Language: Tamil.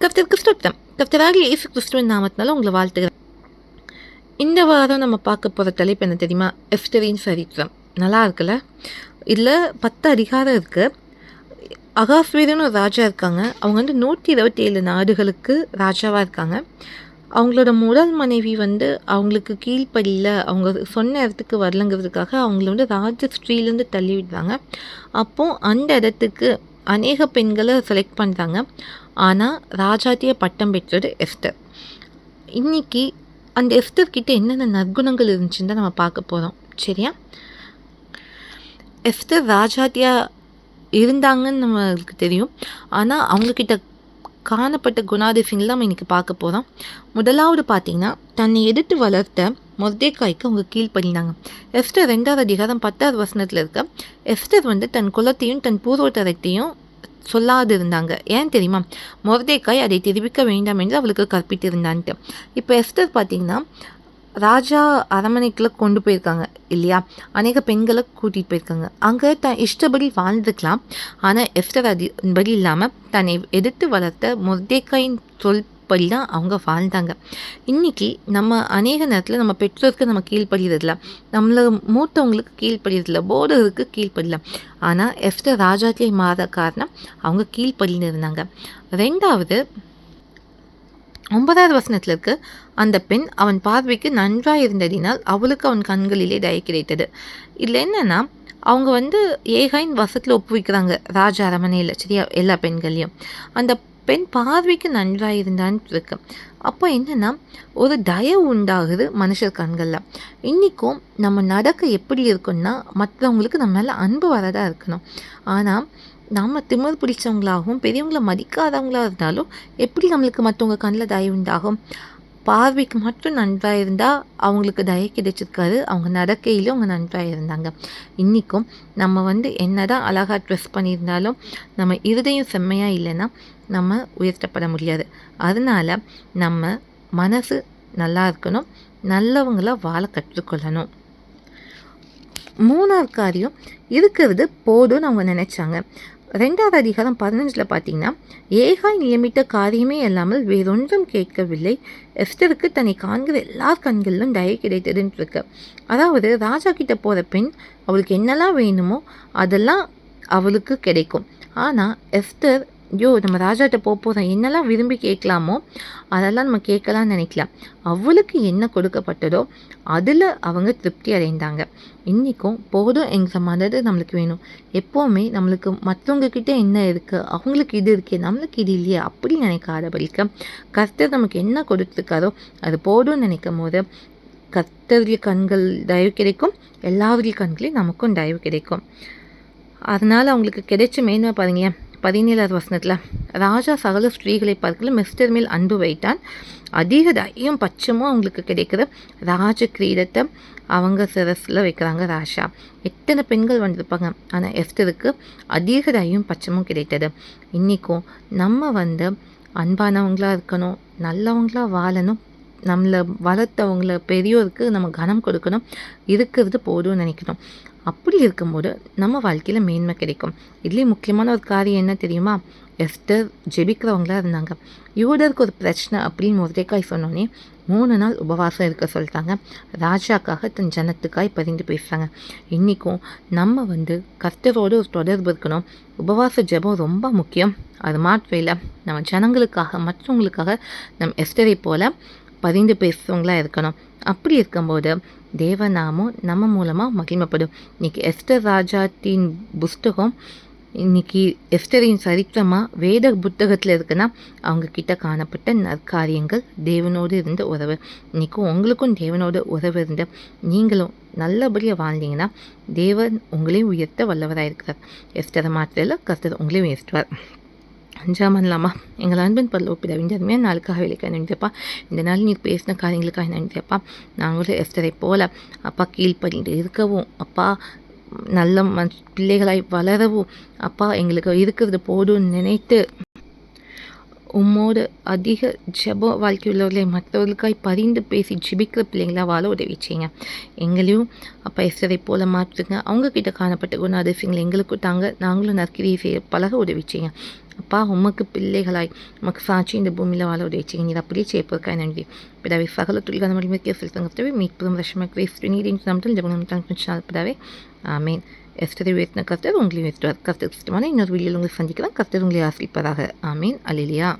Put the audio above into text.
கர்த்தருக்கு ஸ்தோத்திரம். கர்த்தராகிய இயேசு கிறிஸ்துவின் நாமத்தினால உங்களை வாழ்த்துகிறேன். இந்த வாரம் நம்ம பார்க்க போகிற தலைப்பு என்ன தெரியுமா? எஸ்தரின் சரித்திரம். நல்லா இருக்குல்ல? இதில் 10 அதிகாரம் இருக்குது. அகாஸ்வேருன்னு ஒரு ராஜா இருக்காங்க. அவங்க 127 நாடுகளுக்கு ராஜாவாக இருக்காங்க. அவங்களோட முதல் மனைவி அவங்களுக்கு கீழ்ப்படியில் அவங்க சொன்ன இடத்துக்கு வரலங்கிறதுக்காக அவங்கள ராஜஸ்ரீலேருந்து தள்ளி விடுறாங்க. அப்போது அந்த இடத்துக்கு அநேக பெண்களை செலக்ட் பண்ணுறாங்க. ஆனால் ராஜாத்திய பட்டம் பெற்றது எஸ்தர். இன்றைக்கி அந்த எஸ்தர்கிட்ட என்னென்ன நற்குணங்கள் இருந்துச்சுன்னு தான் நம்ம பார்க்க போகிறோம். சரியா? எஸ்தர் ராஜாத்தியா இருந்தாங்கன்னு நம்மளுக்கு தெரியும். ஆனால் அவங்கக்கிட்ட காணப்பட்ட குணாதிசயங்கள் தான் நம்ம இன்றைக்கி பார்க்க போகிறோம். முதலாவது பார்த்திங்கன்னா, தன்னை எதிர்த்து வளர்த்த மொர்தெகாய்க்கு அவங்க கீழ்ப்படினாங்க. எஸ்தர் 2வது அதிகாரம் 10வது வசனத்தில் இருக்க எஸ்தர் தன் குலத்தையும் தன் பூர்வத்தரத்தையும் சொல்லாது இருந்தாங்க. ஏன் தெரியுமா? மொர்தெகாய் அதை தெரிவிக்க வேண்டாம் என்று அவளுக்கு கற்பித்திருந்தான்ட்டு. இப்போ எஸ்தர் பார்த்திங்கன்னா ராஜா அரண்மனைக்குள்ளே கொண்டு போயிருக்காங்க இல்லையா? அநேக பெண்களை கூட்டிகிட்டு போயிருக்காங்க. அங்கே இஷ்டப்படி வாழ்ந்துக்கலாம். ஆனால் எஸ்தர் அதுபடி இல்லாமல் தன்னை எதிர்த்து வளர்த்த மொர்தெகாயின் சொல்படி தான் அவங்க வாழ்ந்தாங்க. இன்றைக்கி நம்ம அநேக நேரத்தில் நம்ம பெற்றோருக்கு நம்ம கீழ்ப்படுகிறதில்ல, நம்மளை மூத்தவங்களுக்கு கீழ்ப்படுகிறதில்ல, போர்டருக்கு கீழ்ப்படில. ஆனால் எஸ்தர் ராஜாத்தியை மாற காரணம் அவங்க கீழ்ப்படின்னு இருந்தாங்க. 2வது 9வது வசனத்தில் இருக்கு, அந்த பெண் அவன் பார்வைக்கு நன்றாக இருந்ததினால் அவளுக்கு அவன் கண்களிலே தயை கிடைத்தது. இதில் என்னென்னா, அவங்க ஏகாயின் வசத்தில் ஒப்புவிக்கிறாங்க ராஜா அரமனையில். சரியா? எல்லா பெண்களையும் அந்த பெண் பார்வைக்கு நன்றாக இருந்தான்னு இருக்கு. அப்போ என்னென்னா, ஒரு தயவு உண்டாகுது மனுஷர் கண்களில். இன்றைக்கும் நம்ம நடக்க எப்படி இருக்குன்னா, மற்றவங்களுக்கு நம்ம மேலே அன்பு வரதாக இருக்கணும். ஆனால் நம்ம திமிர் பிடிச்சவங்களாகவும் பெரியவங்கள மதிக்காதவங்களாக இருந்தாலும் எப்படி நம்மளுக்கு மற்றவங்க கண்ணில் தயவு உண்டாகும்? பார்வைக்கு மட்டும் நன்றாக இருந்தால் அவங்களுக்கு தயை கிடைச்சிருக்காரு. அவங்க நடக்கையிலும் அவங்க நன்றாக இருந்தாங்க. இன்றைக்கும் நம்ம என்ன தான் அழகாக ட்ரெஸ் பண்ணியிருந்தாலும் நம்ம இருதயம் செம்மையாக இல்லைன்னா நம்ம உயர்த்தப்பட முடியாது. அதனால் நம்ம மனசு நல்லா இருக்கணும், நல்லவங்களாக வாழ கற்றுக்கொள்ளணும். 3வது காரியம் இருக்கிறது போதும்னு அவங்க நினச்சாங்க. 2வது அதிகாரம் 15 பார்த்தீங்கன்னா, ஏகாய் நியமித்த காரியமே இல்லாமல் வேறொன்றும் கேட்கவில்லை, எஸ்தருக்கு தன்னை காண்கிற எல்லா கண்களிலும் தயை கிடைத்ததுன்னு இருக்கு. அதாவது ராஜா கிட்ட போகிற பெண் அவளுக்கு என்னெல்லாம் வேணுமோ அதெல்லாம் அவளுக்கு கிடைக்கும். ஆனால் எஸ்தர் நம்ம ராஜாட்ட போகிறோம், என்னெல்லாம் விரும்பி கேட்கலாமோ அதெல்லாம் நம்ம கேட்கலான்னு நினைக்கலாம். அவளுக்கு என்ன கொடுக்கப்பட்டதோ அதில் அவங்க திருப்தி அடைந்தாங்க. இன்றைக்கும் போதும் எங்கிற மனது நம்மளுக்கு வேணும். எப்போவுமே நம்மளுக்கு மற்றவங்கக்கிட்ட என்ன இருக்குது, அவங்களுக்கு இது இருக்கே, நம்மளுக்கு இது இல்லையா அப்படி நினைக்காதபடிக்க கர்த்தர் நமக்கு என்ன கொடுத்துருக்காரோ அது போதும்னு நினைக்கும் போது கர்த்தருடைய கண்கள் தயவு கிடைக்கும், எல்லாருடைய கண்களையும் நமக்கும் தயவு கிடைக்கும். அதனால் அவங்களுக்கு கிடைச்ச மேன்மை பாருங்க. 17வது வசனத்தில், ராஜா சகல ஸ்திரீகளை பார்க்கலும் எஸ்தர் மேல் அன்பு வைத்தான், அதிக தயம் பச்சமும் அவங்களுக்கு கிடைக்கிற ராஜ கிரீடத்தை அவங்க சிரஸில் வைக்கிறாங்க ராஜா. எத்தனை பெண்கள் வந்திருப்பாங்க, ஆனால் எஸ்தருக்கு அதிக தயம் பச்சமும் கிடைத்தது. இன்றைக்கும் நம்ம அன்பானவங்களாக இருக்கணும், நல்லவங்களாக வாழணும், நம்மளை வளர்த்தவங்கள பெரியோருக்கு நம்ம கனம் கொடுக்கணும், இருக்கிறது போதும்னு நினைக்கணும். அப்படி இருக்கும்போது நம்ம வாழ்க்கையில் மேன்மை கிடைக்கும். இதுலேயும் முக்கியமான ஒரு காரியம் என்ன தெரியுமா? எஸ்தர் ஜெபிக்கிறவங்களா இருந்தாங்க. யூதருக்கு ஒரு பிரச்சனை அப்படின்னு மொர்தெகாய் சொன்னோன்னே 3 நாள் உபவாசம் இருக்க சொல்லிட்டாங்க. ராஜாக்காக தன் ஜனத்துக்காய் பரிந்து பேசுகிறாங்க. இன்றைக்கும் நம்ம கர்த்தரோடு ஒரு தொடர்பு இருக்கணும். உபவாச ஜெபம் ரொம்ப முக்கியம். அது மாத்திரம் இல்லை, நம்ம ஜனங்களுக்காக மற்றவங்களுக்காக நம்ம எஸ்தரை போல் பரிந்து பேசுகிறவங்களா இருக்கணும். அப்படி இருக்கும்போது தேவநாமம் நம்ம மூலமாக மகிமைப்படும். இன்றைக்கி எஸ்தர் ராஜாத்தின் புஸ்தகம் இன்றைக்கி எஸ்தரின் சரித்திரமாக வேத புத்தகத்தில் இருக்குன்னா அவங்கக்கிட்ட காணப்பட்ட நற்காரியங்கள், தேவனோடு இருந்த உறவு. இன்றைக்கும் உங்களுக்கும் தேவனோட உறவு இருந்த நீங்களும் நல்லபடியாக வாழ்ந்தீங்கன்னா தேவன் உங்களையும் உயர்த்த வல்லவராக இருக்கிறார். எஸ்தரை மாத்திரையில் கர்த்தர் உங்களையும் உயர்த்துவார். 5ஆம் பண்ணலாமா? எங்கள் அன்பின் பரலோக பிதாவே, அருமையான நாளுக்காக வேலைக்காக நன்றிப்பா. இந்த நாள் நீர் பேசின காரியங்களுக்காக நன்றிப்பா. நாங்களும் எஸ்தரை போல அப்பா கீழ்ப்படிந்து இருக்கவும், அப்பா நல்ல பிள்ளைகளாய் வளரவும், அப்பா எங்களுக்கு இருக்கிறது போதும்னு நினைத்து உம்மோடு அதிக ஜெப வாழ்க்கை உள்ளவர்களை மற்றவர்களுக்காய் பரிந்து பேசி ஜிபிக்கிற பிள்ளைங்களா வாழ உதவி செய்யுங்க. எங்களையும் அப்போ எஸ்தரை போல மாற்றுங்க. அவங்கக்கிட்ட காணப்பட்ட குணாதிசயங்கள் எங்களுக்கும் தாங்க, நாங்களும் நற்கிரியை செய்ய பழக உதவி செய்யுங்க. அப்பா உமக்கு பிள்ளைகளாய் உமக்கு சாட்சி இந்த பூமியில் வாழ உதவிச்சிங்க நீர் அப்படியே செய்யப்போருக்காய் நன்றி பிதாவே சகல துளிகான மொழிமைக்கு செலுத்தங்கத்தவே மீட்பும் ரஷமக்கு நீரின் நாமத்தில் ஜபனம் பிதாவே ஆமேன். எஸ்டரை உயர்த்தின கர்த்தர் உங்களை உயர்த்துவார். கர்த்தர் இஷ்டமான இன்னொரு வீடியோவில் உங்களை சந்திக்கலாம். கர்த்தர் உங்களை ஆசிரிப்பதாக. ஆமீன். அல்லேலூயா.